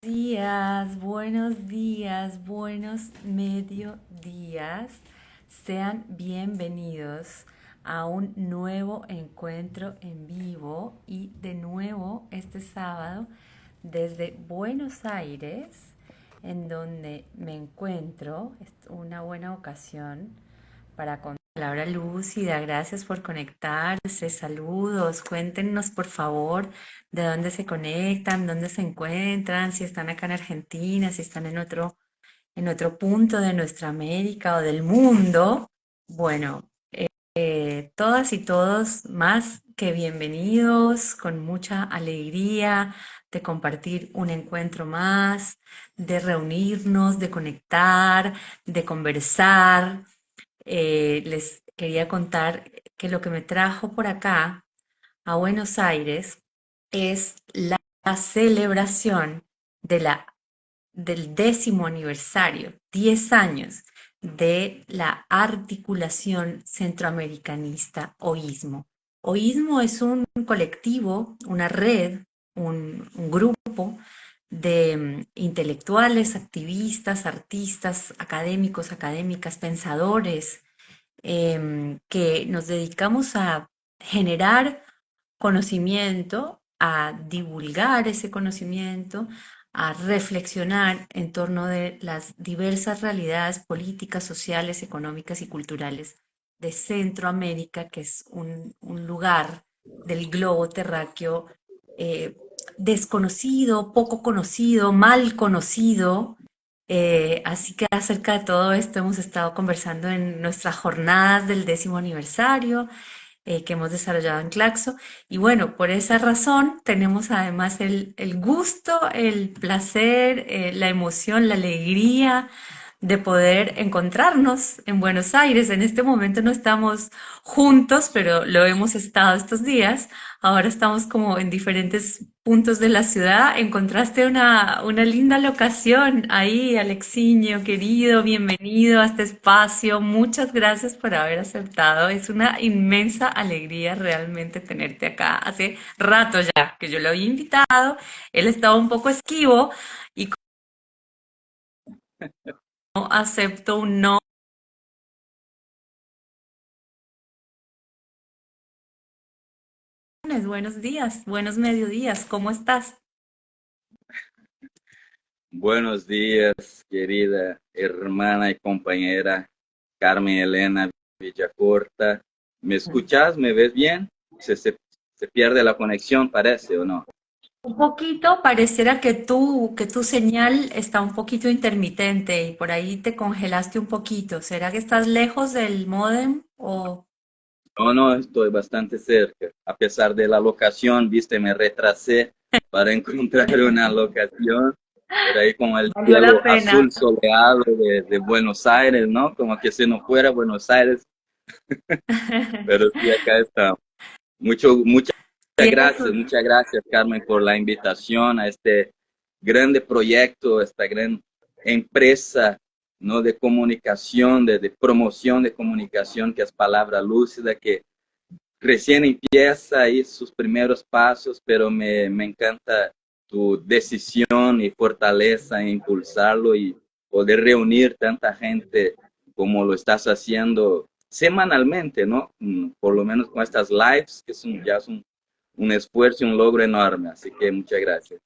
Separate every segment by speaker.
Speaker 1: Buenos días, buenos mediodías. Sean bienvenidos a un nuevo encuentro en vivo y de nuevo este sábado desde Buenos Aires, en donde me encuentro. Es una buena ocasión para contar palabra lúcida. Gracias por conectarse. Saludos. Cuéntenos, por favor, de dónde se conectan, dónde se encuentran, si están acá en Argentina, si están en otro punto de nuestra América o del mundo. Bueno, todas y todos más que bienvenidos, con mucha alegría de compartir un encuentro más, de reunirnos, de conectar, de conversar. Les quería contar que lo que me trajo por acá a Buenos Aires es la celebración de del 10º aniversario, 10 años de la articulación centroamericanista OISMO. OISMO es un colectivo, una red, un grupo de intelectuales, activistas, artistas, académicos, académicas, pensadores, que nos dedicamos a generar conocimiento, a divulgar ese conocimiento, a reflexionar en torno de las diversas realidades políticas, sociales, económicas y culturales de Centroamérica, que es un lugar del globo terráqueo eh, desconocido, poco conocido, mal conocido. Así que acerca de todo esto hemos estado conversando en nuestras jornadas del 10º aniversario que hemos desarrollado en Claxo. Y bueno, por esa razón tenemos además el gusto, el placer, la emoción, la alegría de poder encontrarnos en Buenos Aires. En este momento no estamos juntos, pero lo hemos estado estos días. Ahora estamos como en diferentes puntos de la ciudad. Encontraste una linda locación ahí, Alexiño, querido, bienvenido a este espacio. Muchas gracias por haber aceptado. Es una inmensa alegría realmente tenerte acá. Hace rato ya que yo lo había invitado. Él estaba un poco esquivo y como acepto un no. Buenos días, buenos mediodías. ¿Cómo estás?
Speaker 2: Buenos días, querida hermana y compañera Carmen Elena Villacorta. ¿Me escuchas? ¿Me ves bien? Se pierde la conexión, parece, ¿o no?
Speaker 1: Un poquito, pareciera que tu señal está un poquito intermitente y por ahí te congelaste un poquito. ¿Será que estás lejos del módem o
Speaker 2: No, no, estoy bastante cerca. A pesar de la locación, viste, me retrasé para encontrar una locación. Por ahí con el
Speaker 1: valió la
Speaker 2: cielo
Speaker 1: pena?
Speaker 2: azul soleado de Buenos Aires, ¿no? Como que si no fuera Buenos Aires, pero sí, acá estamos.
Speaker 1: Tienes un-
Speaker 2: Muchas gracias Carmen por la invitación a este grande proyecto, esta gran empresa, ¿no? De comunicación, de promoción de comunicación, que es Palabra Lúcida, que recién empieza ahí sus primeros pasos, pero me encanta tu decisión y fortaleza en impulsarlo y poder reunir tanta gente como lo estás haciendo semanalmente, ¿no? Por lo menos con estas lives, que ya es un esfuerzo y un logro enorme. Así que muchas gracias.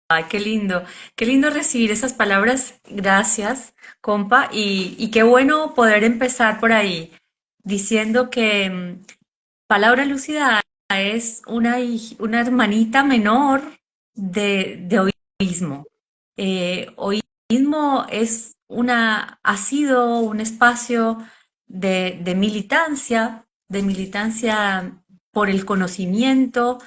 Speaker 1: Ay, qué lindo recibir esas palabras. Gracias, compa. Y qué bueno poder empezar por ahí diciendo que Palabra Lúcida es una hermanita menor de Oísmo. Oísmo ha sido un espacio de militancia por el conocimiento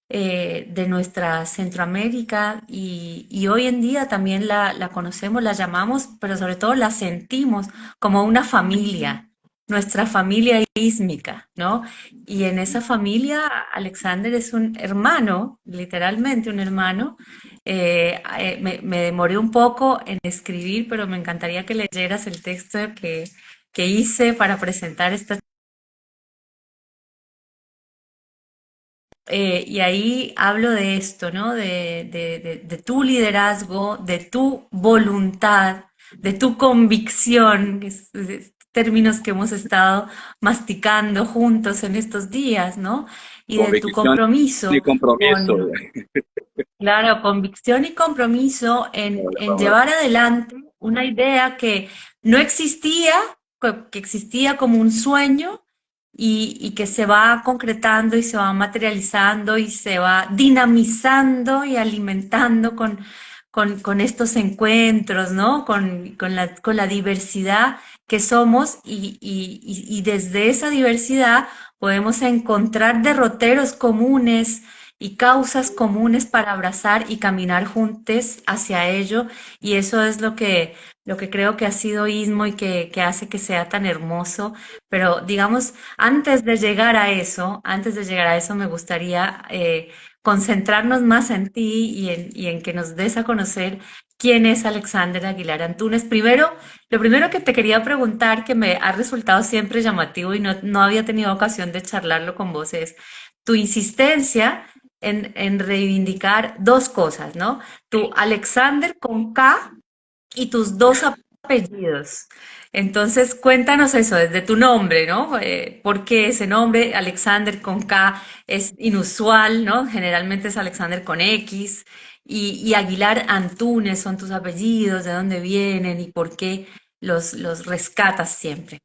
Speaker 1: de nuestra Centroamérica y hoy en día también la conocemos, la llamamos, pero sobre todo la sentimos como una familia, nuestra familia ísmica, ¿no? Y en esa familia, Alexander es un hermano, literalmente un hermano. Me demoré un poco en escribir, pero me encantaría que leyeras el texto que hice para presentar esta y ahí hablo de esto, ¿no? De tu liderazgo, de tu voluntad, de tu convicción, términos que hemos estado masticando juntos en estos días, ¿no? Y de tu
Speaker 2: Convicción y
Speaker 1: compromiso
Speaker 2: compromiso.
Speaker 1: con, claro, convicción y compromiso en llevar adelante una idea que no existía, que existía como un sueño y que se va concretando y se va materializando y se va dinamizando y alimentando con estos encuentros, ¿no? Con la diversidad que somos y desde esa diversidad podemos encontrar derroteros comunes y causas comunes para abrazar y caminar juntos hacia ello. Y eso es lo que creo que ha sido Ismo y que hace que sea tan hermoso. Pero digamos, antes de llegar a eso, me gustaría concentrarnos más en ti y en que nos des a conocer quién es Alexander Aguilar Antúnez. Primero, lo primero que te quería preguntar, que me ha resultado siempre llamativo y no había tenido ocasión de charlarlo con vos, es tu insistencia en reivindicar dos cosas, ¿no? Tu Alexander con K y tus dos apellidos. Entonces, cuéntanos eso, desde tu nombre, ¿no? ¿Por qué ese nombre, Alexander con K, es inusual, ¿no? Generalmente es Alexander con X. Y Aguilar Antúnez son tus apellidos, de dónde vienen y por qué los rescatas siempre.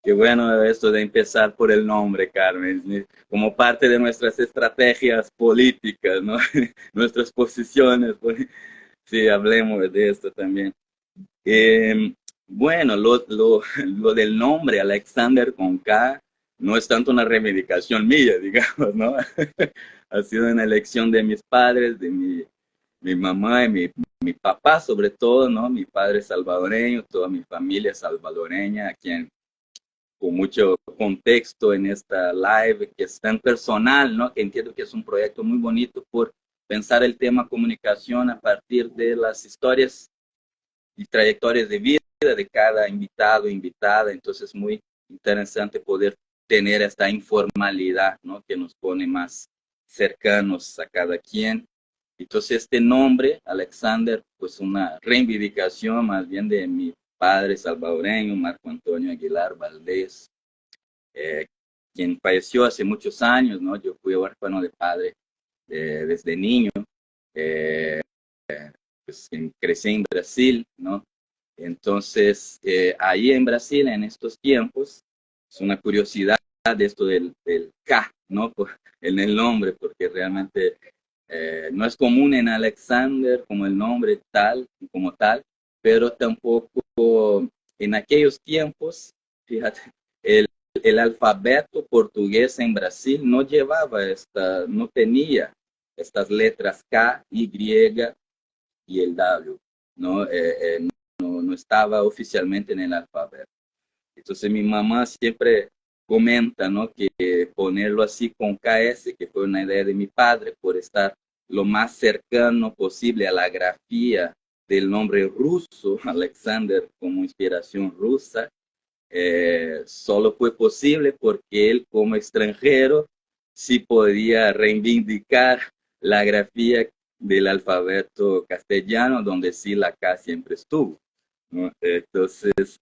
Speaker 2: Qué bueno esto de empezar por el nombre, Carmen, como parte de nuestras estrategias políticas, ¿no? Nuestras posiciones. Sí, hablemos de esto también. Eh, bueno, lo del nombre Alexander con K no es tanto una reivindicación mía, digamos, ¿no? Ha sido una elección de mis padres, de mi mamá y mi papá sobre todo, ¿no? Mi padre es salvadoreño, toda mi familia es salvadoreña, a quien con mucho contexto en esta live que es tan personal, ¿no? Que entiendo que es un proyecto muy bonito por pensar el tema comunicación a partir de las historias y trayectorias de vida de cada invitado e invitada. Entonces es muy interesante poder tener esta informalidad, ¿no? Que nos pone más cercanos a cada quien. Entonces este nombre, Alexander, pues una reivindicación más bien de mi padre salvadoreño, Marco Antonio Aguilar Valdés, eh, quien falleció hace muchos años, ¿no? Yo fui huérfano de padre desde niño, eh, pues, crecí en Brasil, ¿no? Entonces, ahí en Brasil, en estos tiempos, es una curiosidad de esto del K, ¿no? En el nombre, porque realmente no es común en Alexander como el nombre tal, como tal, pero tampoco en aquellos tiempos, fíjate, el, el alfabeto portugués en Brasil no llevaba no tenía estas letras K, Y y el W, ¿no? No estaba oficialmente en el alfabeto. Entonces mi mamá siempre comenta, ¿no? Que ponerlo así con KS, que fue una idea de mi padre, por estar lo más cercano posible a la grafía del nombre ruso, Alexander, como inspiración rusa, solo fue posible porque él como extranjero sí podía reivindicar la grafía del alfabeto castellano, donde sí la K siempre estuvo, ¿no? Entonces,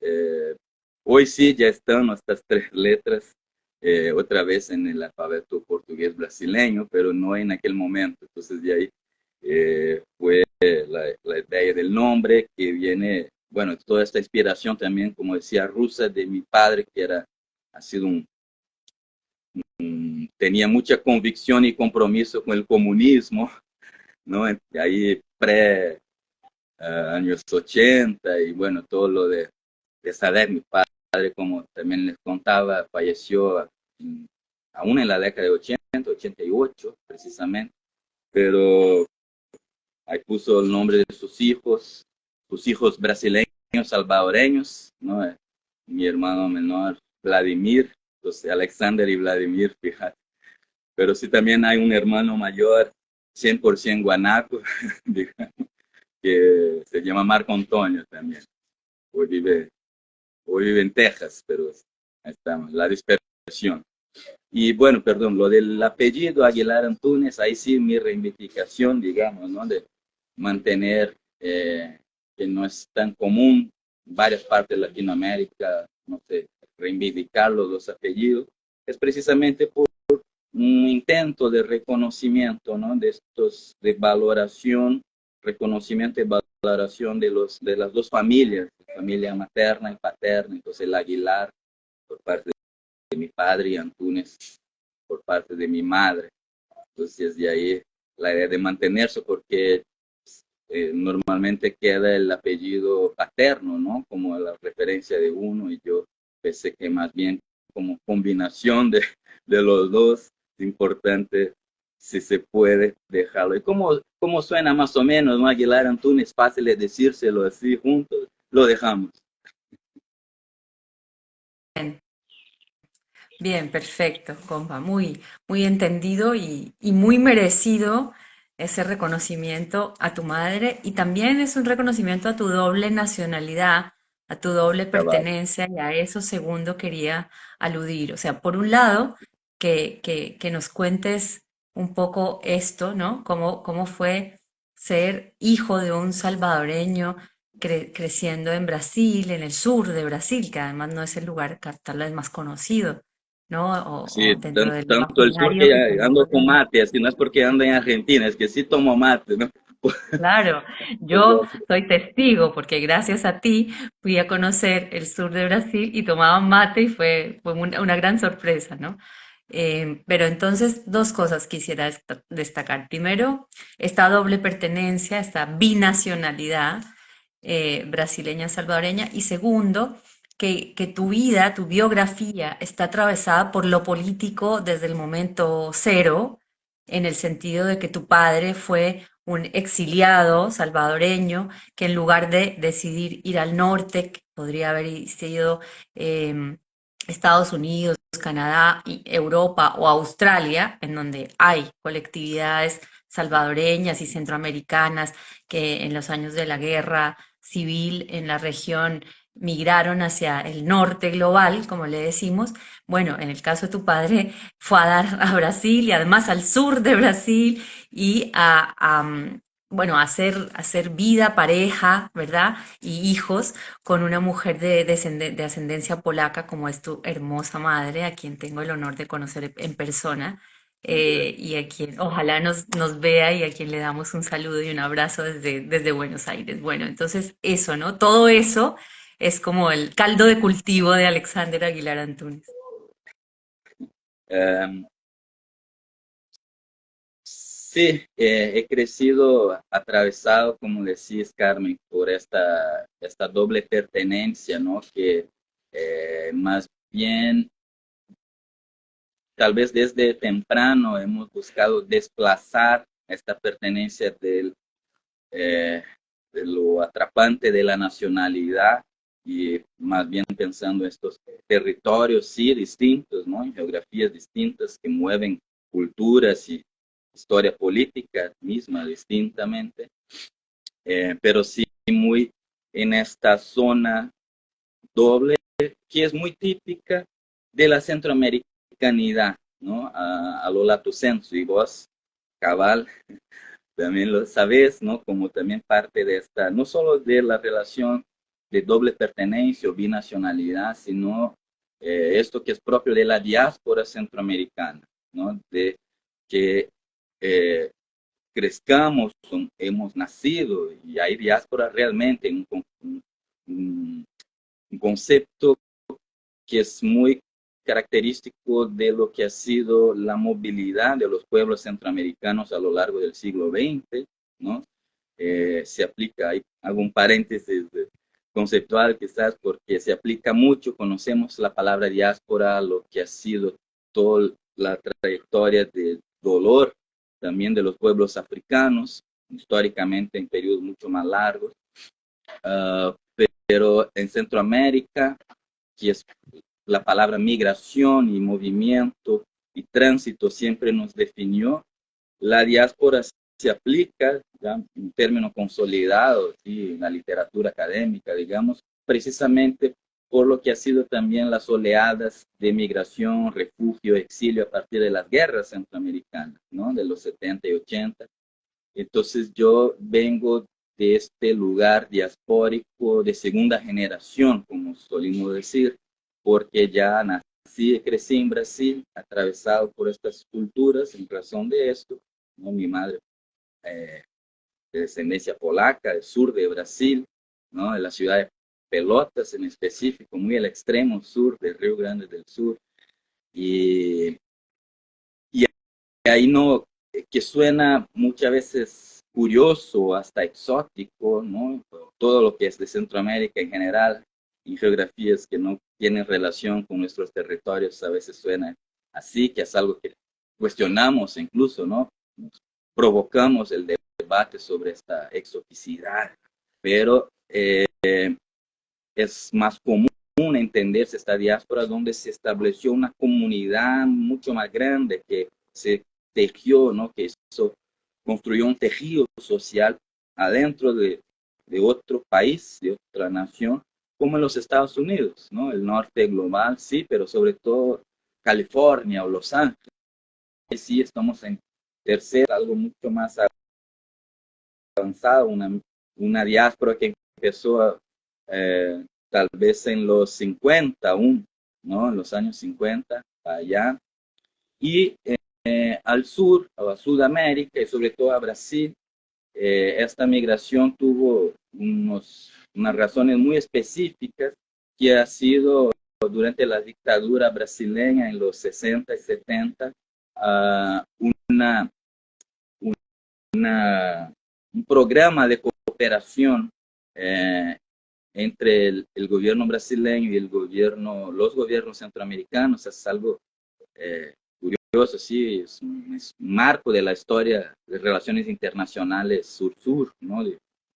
Speaker 2: hoy sí ya están nuestras tres letras otra vez en el alfabeto portugués brasileño, pero no en aquel momento. Entonces, de ahí fue la idea del nombre que viene, bueno, toda esta inspiración también, como decía, rusa de mi padre, que ha sido tenía mucha convicción y compromiso con el comunismo, ¿no? Ahí años 80 y bueno, todo lo de saber, mi padre, como también les contaba, falleció aún en la década de 80, 88 precisamente, pero ahí puso el nombre de sus hijos brasileños, salvadoreños, ¿no? Mi hermano menor, Vladimir, entonces Alexander y Vladimir, fíjate. Pero sí también hay un hermano mayor, 100% guanaco, que se llama Marco Antonio también. Hoy vive, hoy vive en Texas, pero ahí estamos, la dispersión. Y bueno, perdón, lo del apellido Aguilar Antúnez, ahí sí mi reivindicación, digamos, ¿no? De mantener, que no es tan común en varias partes de Latinoamérica, no sé, reivindicar los dos apellidos, es precisamente por un intento de reconocimiento, ¿no? De estos, de valoración, reconocimiento y valoración de las dos familias, familia materna y paterna, entonces el Aguilar por parte de mi padre y Antúnez por parte de mi madre. Entonces de ahí la idea de mantenerse porque normalmente queda el apellido paterno, ¿no? Como la referencia de uno y yo pensé que más bien como combinación de los dos es importante si se puede dejarlo. ¿Y cómo suena más o menos, ¿no? Aguilar Antúnez, fácil de decírselo así juntos, lo dejamos.
Speaker 1: Bien, bien, perfecto, compa. Muy, muy entendido y muy merecido ese reconocimiento a tu madre. Y también es un reconocimiento a tu doble nacionalidad, a tu doble
Speaker 2: Cabal.
Speaker 1: pertenencia, y a eso segundo quería aludir. O sea, por un lado, que nos cuentes un poco esto, ¿no? Cómo fue ser hijo de un salvadoreño creciendo en Brasil, en el sur de Brasil, que además no es el lugar tal vez más conocido, ¿no?
Speaker 2: Sí,
Speaker 1: O dentro del
Speaker 2: tanto el sur
Speaker 1: imaginario
Speaker 2: que
Speaker 1: que
Speaker 2: ando
Speaker 1: tenemos de
Speaker 2: con
Speaker 1: México.
Speaker 2: mate, así no es porque ando en Argentina, es que sí tomo mate, ¿no?
Speaker 1: Claro, yo soy testigo porque gracias a ti fui a conocer el sur de Brasil y tomaba mate y fue una gran sorpresa, ¿no? Pero entonces dos cosas quisiera destacar. Primero, esta doble pertenencia, esta binacionalidad brasileña salvadoreña. Y segundo, que tu vida, tu biografía está atravesada por lo político desde el momento cero, en el sentido de que tu padre fue un exiliado salvadoreño que en lugar de decidir ir al norte, que podría haber sido eh, Estados Unidos, Canadá, y Europa o Australia, en donde hay colectividades salvadoreñas y centroamericanas que en los años de la guerra civil en la región migraron hacia el norte global, como le decimos. Bueno, en el caso de tu padre fue a dar a Brasil y además al sur de Brasil y bueno, hacer vida, pareja, ¿verdad? Y hijos con una mujer de ascendencia polaca como es tu hermosa madre, a quien tengo el honor de conocer en persona. Y a quien ojalá nos vea y a quien le damos un saludo y un abrazo desde Buenos Aires. Bueno, entonces eso, ¿no? Todo eso es como el caldo de cultivo de Alexander Aguilar Antúnez.
Speaker 2: Um, sí, he crecido atravesado, como decís, Carmen, por esta doble pertenencia, ¿no? Que más bien, tal vez desde temprano hemos buscado desplazar esta pertenencia eh, de lo atrapante de la nacionalidad y más bien pensando en estos territorios, sí, distintos, ¿no? Geografías distintas que mueven culturas y historia política misma distintamente, pero sí muy en esta zona doble que es muy típica de la centroamericanidad, ¿no? A lo lato sensu, y vos, cabal, también lo sabes, ¿no? Como también parte de esta, no solo de la relación de doble pertenencia o binacionalidad, sino esto que es propio de la diáspora centroamericana, ¿no? De que eh, crezcamos, hemos nacido y hay diáspora realmente, un concepto que es muy característico de lo que ha sido la movilidad de los pueblos centroamericanos a lo largo del siglo XX, ¿no? Se aplica, hay algún paréntesis conceptual quizás, porque se aplica mucho, conocemos la palabra diáspora, lo que ha sido toda la trayectoria de dolor también de los pueblos africanos, históricamente en periodos mucho más largos, uh, pero en Centroamérica, que es la palabra migración y movimiento y tránsito siempre nos definió, la diáspora se aplica, ya un término consolidado ¿sí? En la literatura académica, digamos, precisamente por lo que ha sido también las oleadas de migración, refugio, exilio a partir de las guerras centroamericanas, ¿no? De los 70 y 80. Entonces yo vengo de este lugar diaspórico de segunda generación, como solimos decir, porque ya nací y crecí en Brasil, atravesado por estas culturas. En razón de esto, ¿no? Mi madre de descendencia polaca, del sur de Brasil, ¿no? De la ciudad de Pelotas en específico, muy al extremo sur del Río Grande del Sur. Y, y ahí no, que suena muchas veces curioso, hasta exótico, ¿no? Todo lo que es de Centroamérica en general, en geografías que no tienen relación con nuestros territorios, a veces suena así, que es algo que cuestionamos incluso, ¿no? Provocamos el debate sobre esta exoticidad, pero es más común entenderse esta diáspora donde se estableció una comunidad mucho más grande que se tejió, ¿no? Que eso construyó un tejido social adentro de otro país, de otra nación, como en los Estados Unidos, ¿no? El norte global, sí, pero sobre todo California o Los Ángeles. Sí, estamos en tercer, algo mucho más avanzado, una diáspora que empezó tal vez en los 50 aún, ¿no? En los años 50, allá. Y al sur, a Sudamérica y sobre todo a Brasil, esta migración tuvo unas razones muy específicas que ha sido durante la dictadura brasileña en los 60 y 70, una, un programa de cooperación entre el gobierno brasileño y los gobiernos centroamericanos. Es algo curioso, sí, es un marco de la historia de relaciones internacionales sur-sur, ¿no?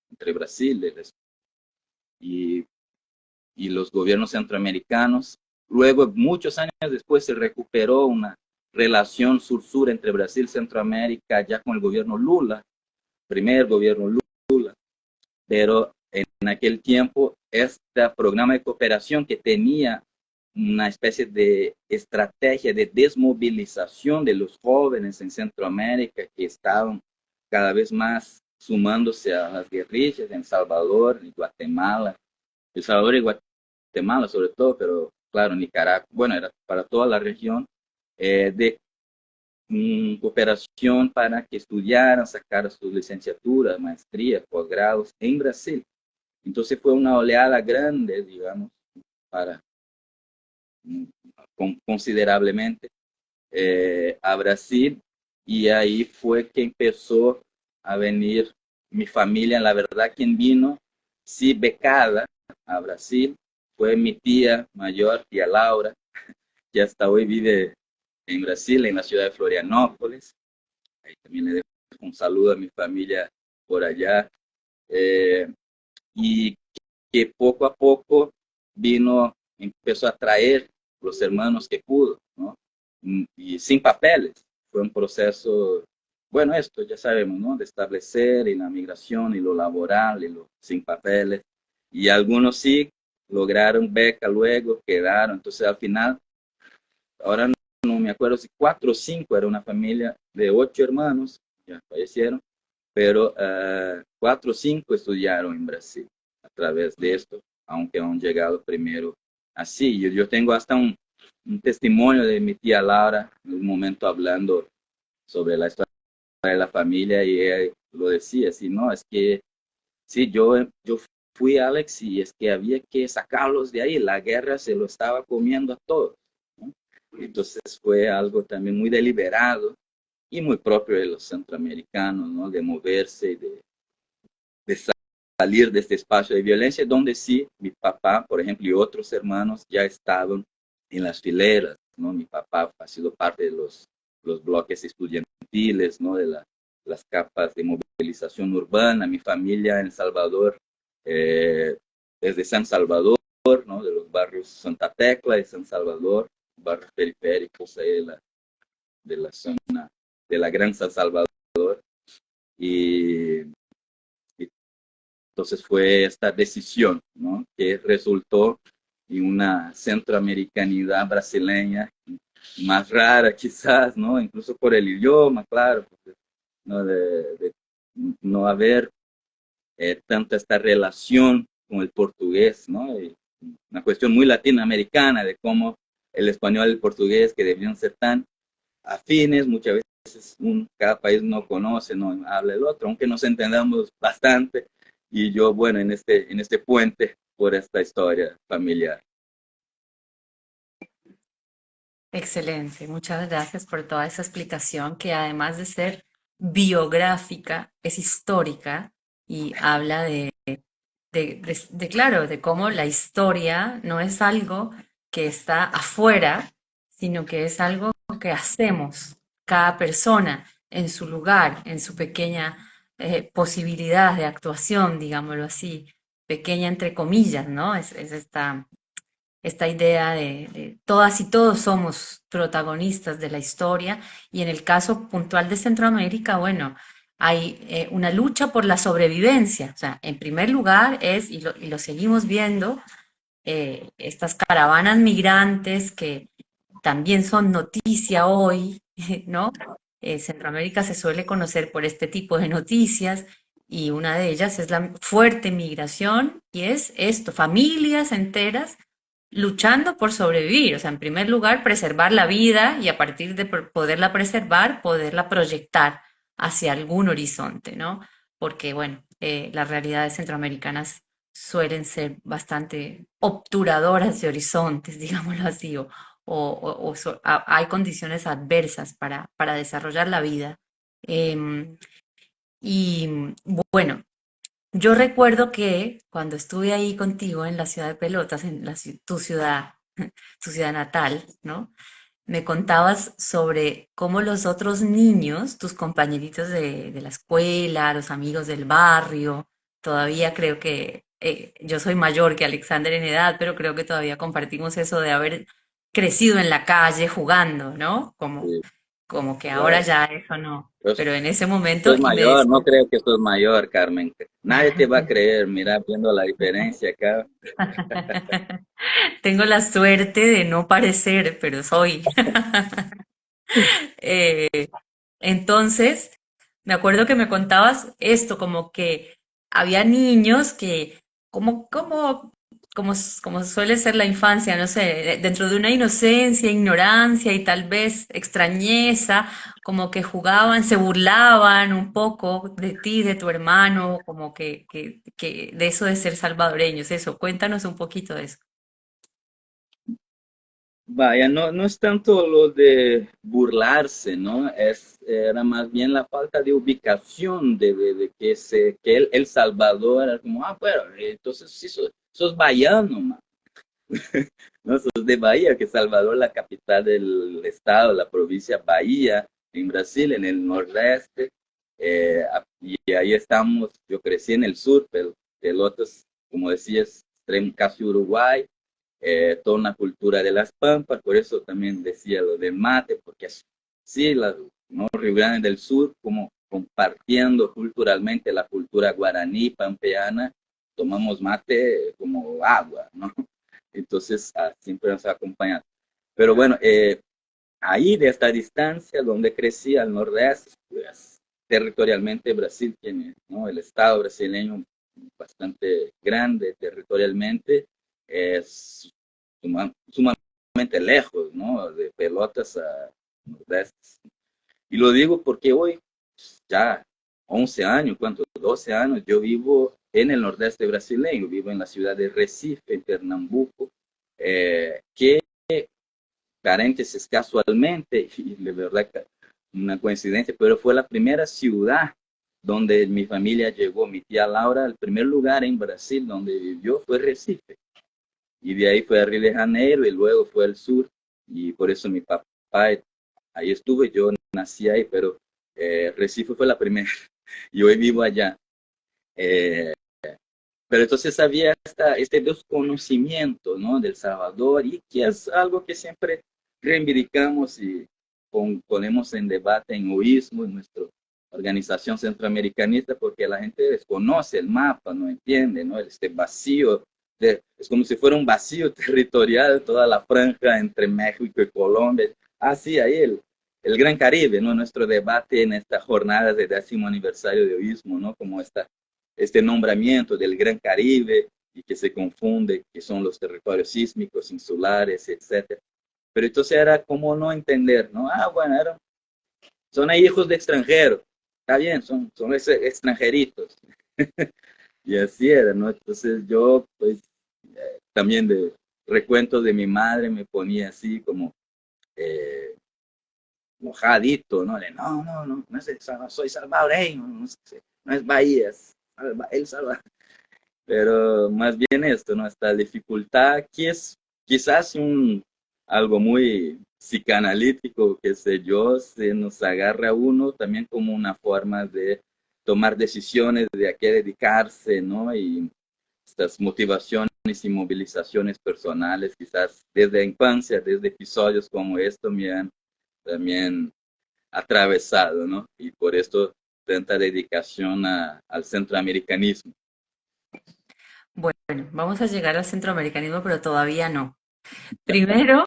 Speaker 2: Entre Brasil y, y los gobiernos centroamericanos. Luego, muchos años después, se recuperó una relación sur-sur entre Brasil y Centroamérica ya con el gobierno Lula, primer gobierno Lula, pero en aquel tiempo este programa de cooperación que tenía una especie de estrategia de desmovilización de los jóvenes en Centroamérica que estaban cada vez más sumándose a las guerrillas en Salvador y Guatemala. El Salvador y Guatemala sobre todo, pero claro, Nicaragua, bueno, era para toda la región, de cooperación para que estudiaran, sacaran sus licenciaturas, maestrías, posgrados en Brasil. Entonces fue una oleada grande, digamos, para considerablemente a Brasil, y ahí fue que empezó a venir mi familia. La verdad, quien vino, sí, becada a Brasil, fue mi tía mayor, tía Laura, que hasta hoy vive en Brasil, en la ciudad de Florianópolis. Ahí también le dejo un saludo a mi familia por allá. Y que poco a poco empezó a traer los hermanos que pudo, ¿no? Y sin papeles. Fue un proceso, bueno, esto ya sabemos, ¿no? De establecer y la migración y lo laboral y lo sin papeles. Y algunos sí lograron beca luego, quedaron. Entonces al final, ahora no me acuerdo si 4 o 5, era una familia de 8 hermanos, ya fallecieron, pero 4 o 5 estudiaron en Brasil a través de esto, aunque han llegado primero así. Yo tengo hasta un testimonio de mi tía Laura en un momento hablando sobre la historia de la familia, y ella lo decía así, no, es que sí, yo fui, Alex, y es que había que sacarlos de ahí, la guerra se lo estaba comiendo a todos, ¿no? Entonces fue algo también muy deliberado y muy propio de los centroamericanos, ¿no? De moverse, de salir de este espacio de violencia, donde sí, mi papá, por ejemplo, y otros hermanos ya estaban en las fileras, ¿no? Mi papá ha sido parte de los bloques estudiantiles, ¿no? De las capas de movilización urbana. Mi familia en El Salvador, es de San Salvador, ¿no? De los barrios Santa Tecla y San Salvador, barrios periféricos ahí de la zona de la Gran San Salvador. Y entonces fue esta decisión, ¿no? Que resultó y una centroamericanidad brasileña más rara quizás, ¿no? Incluso por el idioma, claro, porque, ¿no? De no haber tanta esta relación con el portugués, ¿no? Y una cuestión muy latinoamericana de cómo el español y el portugués, que debían ser tan afines, muchas veces cada país no conoce, no habla el otro, aunque nos entendamos bastante. Y yo, bueno, en este puente por esta historia familiar.
Speaker 1: Excelente, muchas gracias por toda esa explicación que además de ser biográfica, es histórica y habla claro, de cómo la historia no es algo que está afuera, sino que es algo que hacemos cada persona en su lugar, en su pequeña posibilidad de actuación, digámoslo así, pequeña entre comillas, ¿no? Es esta idea de todas y todos somos protagonistas de la historia y en el caso puntual de Centroamérica, bueno, hay una lucha por la sobrevivencia. O sea, en primer lugar es, y lo seguimos viendo, estas caravanas migrantes que también son noticia hoy, ¿no? Centroamérica se suele conocer por este tipo de noticias y una de ellas es la fuerte migración y es esto, familias enteras luchando por sobrevivir. O sea, en primer lugar, preservar la vida y a partir de poderla preservar, poderla proyectar hacia algún horizonte, ¿no? Porque, bueno, las realidades centroamericanas suelen ser bastante obturadoras de horizontes, digámoslo así, hay condiciones adversas para desarrollar la vida. Em, y bueno, yo recuerdo que cuando estuve ahí contigo en la ciudad de Pelotas, en tu ciudad, tu ciudad natal, ¿no? Me contabas sobre cómo los otros niños, tus compañeritos de la escuela, los amigos del barrio, todavía creo que yo soy mayor que Alexander en edad, pero creo que todavía compartimos eso de haber crecido en la calle jugando, ¿no?
Speaker 2: Sí,
Speaker 1: Como que ahora
Speaker 2: claro.
Speaker 1: ya eso no.
Speaker 2: Pues,
Speaker 1: Pero en ese momento,
Speaker 2: sos
Speaker 1: y me
Speaker 2: mayor, no
Speaker 1: decías,
Speaker 2: creo que sos mayor, Carmen. Nadie te va a creer, mira, viendo la diferencia acá.
Speaker 1: tengo la suerte de no parecer, pero soy. Eh, entonces, me acuerdo que me contabas esto, como que había niños que, como suele ser la infancia, no sé, dentro de una inocencia, ignorancia y tal vez extrañeza, como que jugaban, se burlaban un poco de ti, de tu hermano, como que de eso de ser salvadoreños, eso, cuéntanos un poquito de eso.
Speaker 2: Vaya, no, no es tanto lo de burlarse, ¿no? Era más bien la falta de ubicación de que el Salvador era como, ah, bueno, entonces sí, sos baiano, man. No, sos de Bahía, que Salvador, la capital del estado, la provincia Bahía, en Brasil, en el nordeste. Y ahí estamos, yo crecí en el sur, pero Pelotas, como decías, extremo casi Uruguay, toda una cultura de las pampas, por eso también decía lo de mate, porque sí, ¿no? Río Grande del Sur, como compartiendo culturalmente la cultura guaraní, pampeana, tomamos mate como agua, ¿no? Entonces, siempre nos acompaña. Pero bueno, ahí de esta distancia, donde crecí al nordeste, pues, territorialmente Brasil tiene, ¿no? El estado brasileño bastante grande territorialmente, es sumamente lejos, ¿no? De Pelotas a nordeste. Y lo digo porque hoy, ya 11 años, ¿cuántos? 12 años, yo vivo en el nordeste brasileño, vivo en la ciudad de Recife, en Pernambuco, que paréntesis casualmente, y de verdad una coincidencia, pero fue la primera ciudad donde mi familia llegó. Mi tía Laura, el primer lugar en Brasil donde vivió fue Recife. Y de ahí fue a Río de Janeiro y luego fue al sur. Y por eso mi papá, ahí estuve, yo nací ahí, pero Recife fue la primera. Y hoy vivo allá. Eh, pero entonces había este desconocimiento, ¿no? Del Salvador y que es algo que siempre reivindicamos y ponemos en debate en OISMO, en nuestra organización centroamericanista, porque la gente desconoce el mapa, no entiende, ¿no? Este vacío es como si fuera un vacío territorial, toda la franja entre México y Colombia. Ah, sí, ahí el Gran Caribe, ¿no? Nuestro debate en esta jornada de 10º aniversario de Oísmo, ¿no? Como este nombramiento del Gran Caribe y que se confunde, que son los territorios sísmicos, insulares, etcétera. Pero entonces era como no entender, ¿no? Ah, bueno, son hijos de extranjeros, está bien, son extranjeritos. Y así era, ¿no? Entonces yo, pues, también de recuentos de mi madre me ponía así como eh, mojadito, ¿no? No es soy salvadoreño, no es Bahía, es El Salvador. Pero más bien esto, ¿no? Esta dificultad que es quizás algo muy psicanalítico, que sé yo, se nos agarra a uno también como una forma de tomar decisiones de a qué dedicarse, ¿no? Y estas motivaciones y movilizaciones personales, quizás desde la infancia, desde episodios como esto, me han también atravesado, ¿no? Y por esto tanta dedicación al centroamericanismo.
Speaker 1: Bueno, vamos a llegar al centroamericanismo, pero todavía no. Primero,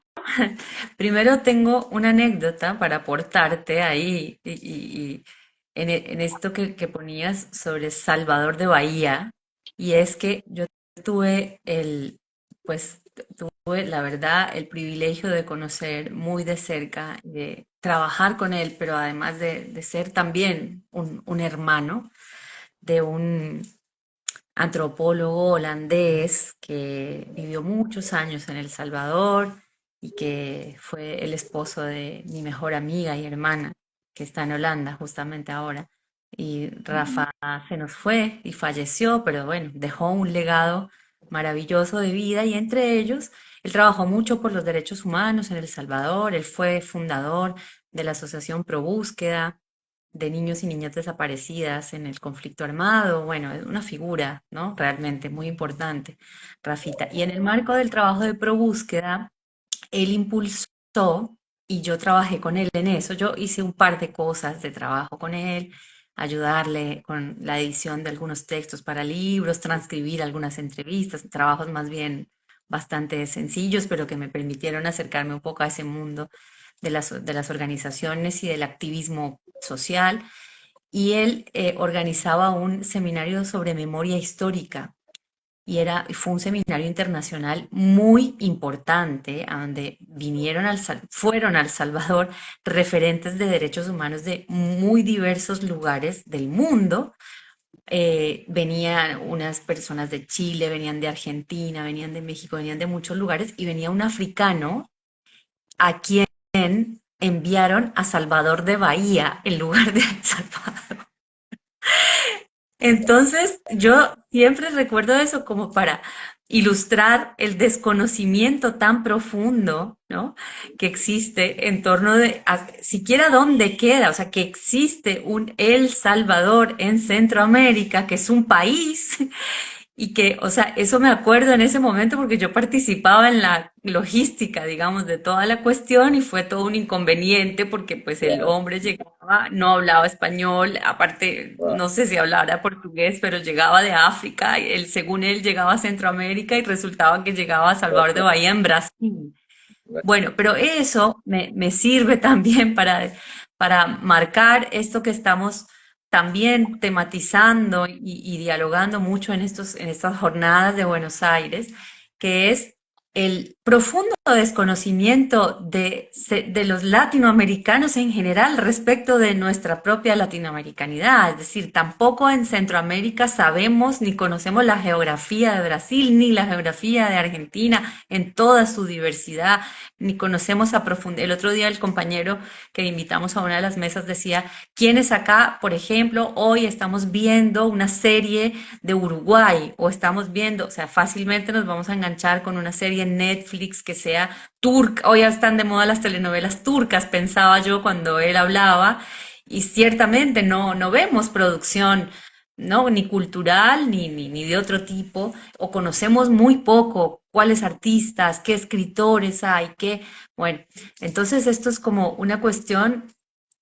Speaker 1: primero tengo una anécdota para aportarte ahí y en esto que ponías sobre Salvador de Bahía, y es que yo tuve pues tuve la verdad el privilegio de conocer muy de cerca, de trabajar con él, pero además de ser también un hermano de un antropólogo holandés que vivió muchos años en El Salvador y que fue el esposo de mi mejor amiga y hermana, que está en Holanda justamente ahora. Y Rafa se nos fue y falleció, pero bueno, dejó un legado maravilloso de vida y entre ellos, él trabajó mucho por los derechos humanos en El Salvador, él fue fundador de la Asociación Pro Búsqueda, de niños y niñas desaparecidas en el conflicto armado. Bueno, es una figura, ¿no? Realmente muy importante, Rafita. Y en el marco del trabajo de ProBúsqueda, él impulsó y yo trabajé con él en eso. Yo hice un par de cosas de trabajo con él, ayudarle con la edición de algunos textos para libros, transcribir algunas entrevistas, trabajos más bien bastante sencillos, pero que me permitieron acercarme un poco a ese mundo de las organizaciones y del activismo social. Y él organizaba un seminario sobre memoria histórica fue un seminario internacional muy importante, a donde fueron al Salvador referentes de derechos humanos de muy diversos lugares del mundo. Venían unas personas de Chile, venían de Argentina, venían de México, venían de muchos lugares y venía un africano a quien enviaron a Salvador de Bahía en lugar de El Salvador. Entonces, yo siempre recuerdo eso como para ilustrar el desconocimiento tan profundo, ¿no? Que existe en torno de siquiera dónde queda, o sea, que existe un El Salvador en Centroamérica, que es un país y que, o sea, eso me acuerdo en ese momento porque yo participaba en la logística, digamos, de toda la cuestión y fue todo un inconveniente porque pues el
Speaker 2: Wow,
Speaker 1: hombre llegaba, no hablaba español, aparte,
Speaker 2: wow,
Speaker 1: no sé si hablara portugués, pero llegaba de África, y él, según él, llegaba a Centroamérica y resultaba que llegaba a Salvador de Bahía en Brasil.
Speaker 2: wow.
Speaker 1: Bueno, pero eso me sirve también para marcar esto que estamos también tematizando y dialogando mucho en estas jornadas de Buenos Aires, que es el profundo desconocimiento de los latinoamericanos en general respecto de nuestra propia latinoamericanidad. Es decir, tampoco en Centroamérica sabemos ni conocemos la geografía de Brasil ni la geografía de Argentina en toda su diversidad, ni conocemos a profundidad. El otro día el compañero que invitamos a una de las mesas decía, ¿quiénes acá, por ejemplo, hoy estamos viendo una serie de Uruguay o estamos viendo, o sea, fácilmente nos vamos a enganchar con una serie en Netflix que sea turca? Hoy ya están de moda las telenovelas turcas, pensaba yo cuando él hablaba, y ciertamente no vemos producción, ¿no? Ni cultural ni de otro tipo, o conocemos muy poco cuáles artistas, qué escritores hay, qué, bueno, entonces esto es como una cuestión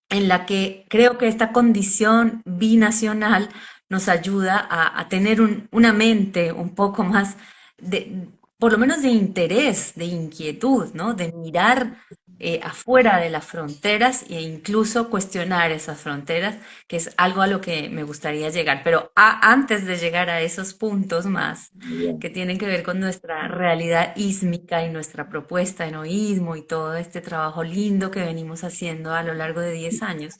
Speaker 1: en la que creo que esta condición binacional nos ayuda a tener una mente un poco más por lo menos de interés, de inquietud, ¿no? De mirar afuera de las fronteras e incluso cuestionar esas fronteras, que es algo a lo que me gustaría llegar. Pero antes de llegar a esos puntos más
Speaker 2: Bien.
Speaker 1: que tienen que ver con nuestra realidad ísmica y nuestra propuesta en oísmo y todo este trabajo lindo que venimos haciendo a lo largo de 10 años,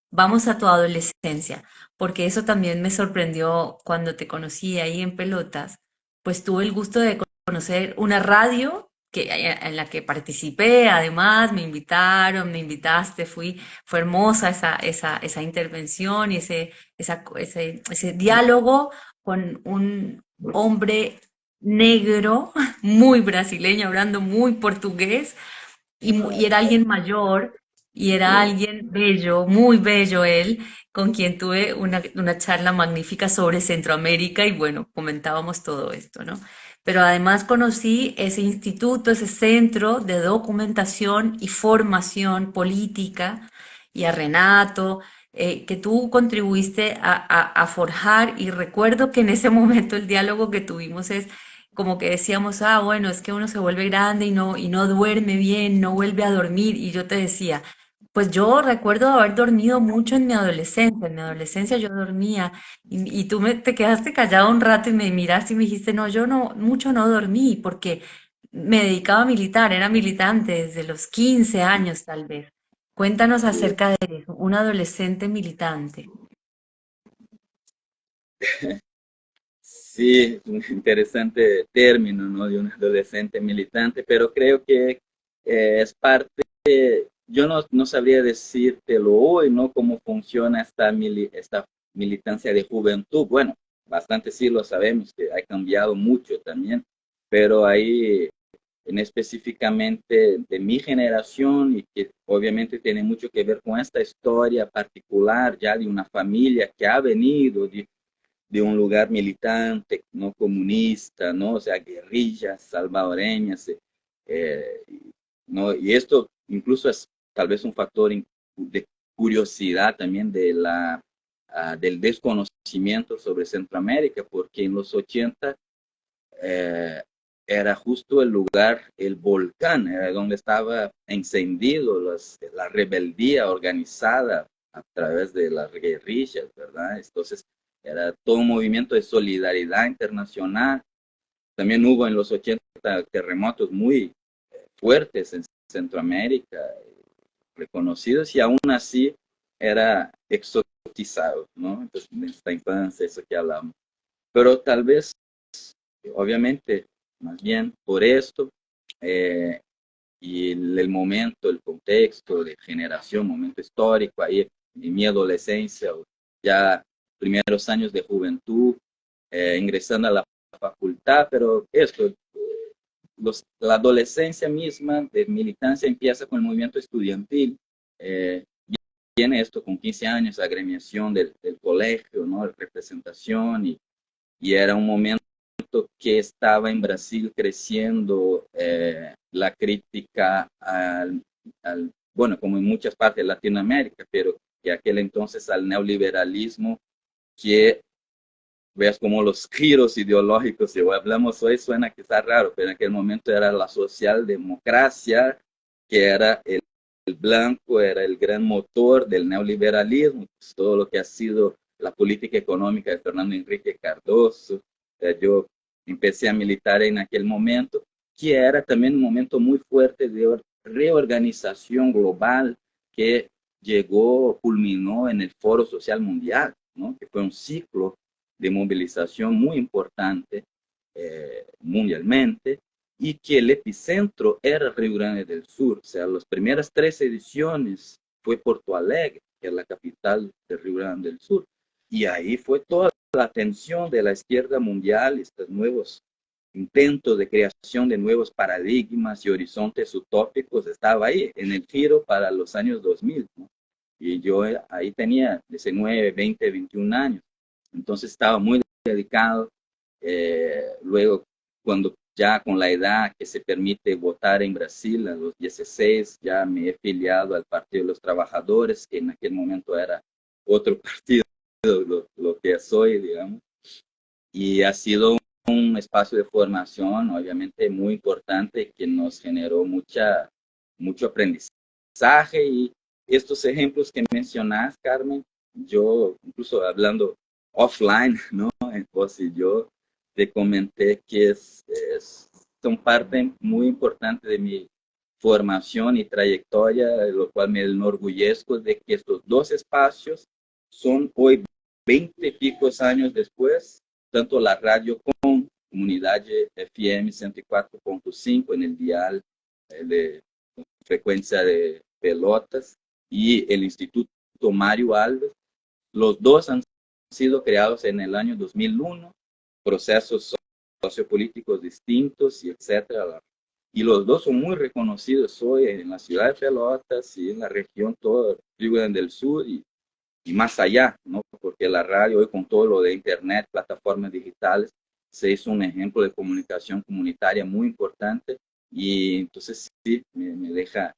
Speaker 1: vamos a tu adolescencia, porque eso también me sorprendió cuando te conocí ahí en Pelotas, pues tuve el gusto de conocer una radio en la que participé, además me invitaron, me invitaste, fue hermosa esa intervención y ese diálogo con un hombre negro, muy brasileño, hablando muy portugués, y era alguien mayor, y era alguien bello, muy bello él, con quien tuve una charla magnífica sobre Centroamérica y bueno, comentábamos todo esto, ¿no? Pero además conocí ese instituto, ese centro de documentación y formación política, y a Renato, que tú contribuiste a forjar, y recuerdo que en ese momento el diálogo que tuvimos es como que decíamos, ah, bueno, es que uno se vuelve grande y no duerme bien, no vuelve a dormir. Y yo te decía, pues yo recuerdo haber dormido mucho en mi adolescencia. En mi adolescencia yo dormía y tú te quedaste callado un rato y me miraste y me dijiste, no, yo no, mucho no dormí porque me dedicaba a militar, era militante desde los 15 años tal vez. Cuéntanos acerca de eso, un adolescente militante.
Speaker 2: Sí, es un interesante término, ¿no? De un adolescente militante, pero creo que es parte, yo no sabría decírtelo hoy, ¿no? Cómo funciona esta militancia de juventud. Bueno, bastante sí lo sabemos, que ha cambiado mucho también, pero ahí en específicamente de mi generación y que obviamente tiene mucho que ver con esta historia particular ya de una familia que ha venido de un lugar militante, no comunista, ¿no? O sea, guerrillas salvadoreñas, eh, ¿no? Y esto incluso es tal vez un factor de curiosidad también del desconocimiento sobre Centroamérica, porque en los 80 eh, era justo el lugar, el volcán, era donde estaba encendido la rebeldía organizada a través de las guerrillas, ¿verdad? Entonces, era todo un movimiento de solidaridad internacional. También hubo en los 80 terremotos muy fuertes en Centroamérica, reconocidos, y aún así era exotizado, ¿no? Entonces, en esta infancia, eso que hablamos. Pero tal vez obviamente, más bien por esto, eh, y el momento, el contexto de generación, momento histórico, ahí en mi adolescencia, ya primeros años de juventud, ingresando a la facultad, pero esto, la adolescencia misma de militancia empieza con el movimiento estudiantil, eh, viene esto con 15 años, agremiación del colegio, ¿no? Representación, y era un momento que estaba en Brasil creciendo la crítica bueno, como en muchas partes de Latinoamérica, pero que aquel entonces al neoliberalismo, que veas como los giros ideológicos, si hablamos hoy suena que está raro, pero en aquel momento era la socialdemocracia, que era el blanco, era el gran motor del neoliberalismo, pues todo lo que ha sido la política económica de Fernando Enrique Cardoso. Yo empecé a militar en aquel momento, que era también un momento muy fuerte de reorganización global que llegó, culminó en el Foro Social Mundial, ¿no? Que fue un ciclo de movilización muy importante mundialmente, y que el epicentro era Río Grande del Sur. O sea, las primeras 3 ediciones fue Porto Alegre, que es la capital de Río Grande del Sur. Y ahí fue toda la atención de la izquierda mundial, estos nuevos intentos de creación de nuevos paradigmas y horizontes utópicos, estaba ahí en el giro para los años 2000, ¿no? Y yo ahí tenía 19, 20, 21 años. Entonces estaba muy dedicado. Luego, cuando ya con la edad que se permite votar en Brasil, a los 16, ya me he afiliado al Partido de los Trabajadores, que en aquel momento era otro partido, lo que soy, digamos. Y ha sido un un espacio de formación, obviamente, muy importante que nos generó mucho aprendizaje. Y estos ejemplos que mencionas, Carmen, yo, incluso hablando offline, ¿no? Vos y yo, te comenté que son parte muy importante de mi formación y trayectoria, lo cual me enorgullezco de que estos dos espacios son hoy 20 y picos años después, tanto la radio con Comunidad FM 104.5 en el dial de frecuencia de Pelotas y el Instituto Mario Alves. Los dos han sido creados en el año 2001, procesos sociopolíticos distintos y etcétera. Y los dos son muy reconocidos hoy en la ciudad de Pelotas y en la región toda Rio Grande del Sur y más allá, ¿no? Porque la radio hoy con todo lo de internet, plataformas digitales, se hizo un ejemplo de comunicación comunitaria muy importante y entonces sí, me deja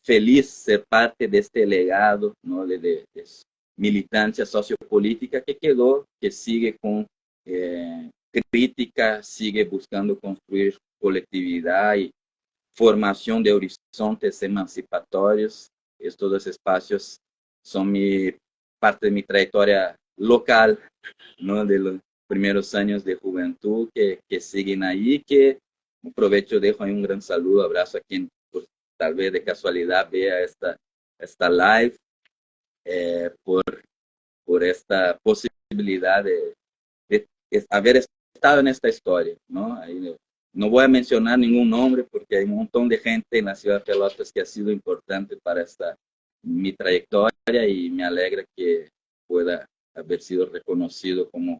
Speaker 2: feliz ser parte de este legado, ¿no? de militancia sociopolítica que quedó, que sigue con crítica, sigue buscando construir colectividad y formación de horizontes emancipatorios. Estos dos espacios son parte de mi trayectoria local, ¿no? De los primeros años de juventud que siguen ahí, que aprovecho, dejo ahí un gran saludo, abrazo a quien pues, tal vez de casualidad vea esta live, por esta posibilidad de haber estado en esta historia, ¿no? Ahí, no voy a mencionar ningún nombre porque hay un montón de gente en la ciudad de Pelotas que ha sido importante para mi trayectoria y me alegra que pueda haber sido reconocido como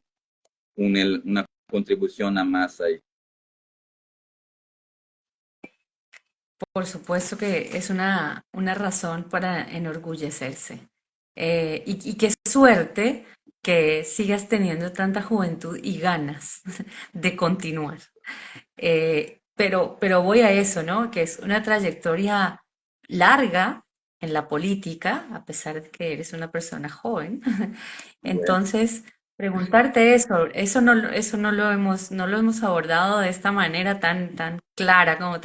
Speaker 2: una contribución a más ahí.
Speaker 1: Por supuesto que es una razón para enorgullecerse. Y qué suerte que sigas teniendo tanta juventud y ganas de continuar. Pero voy a eso, ¿no? Que es una trayectoria larga en la política, a pesar de que eres una persona joven.
Speaker 2: Bueno,
Speaker 1: Entonces, preguntarte eso no lo hemos abordado de esta manera tan clara como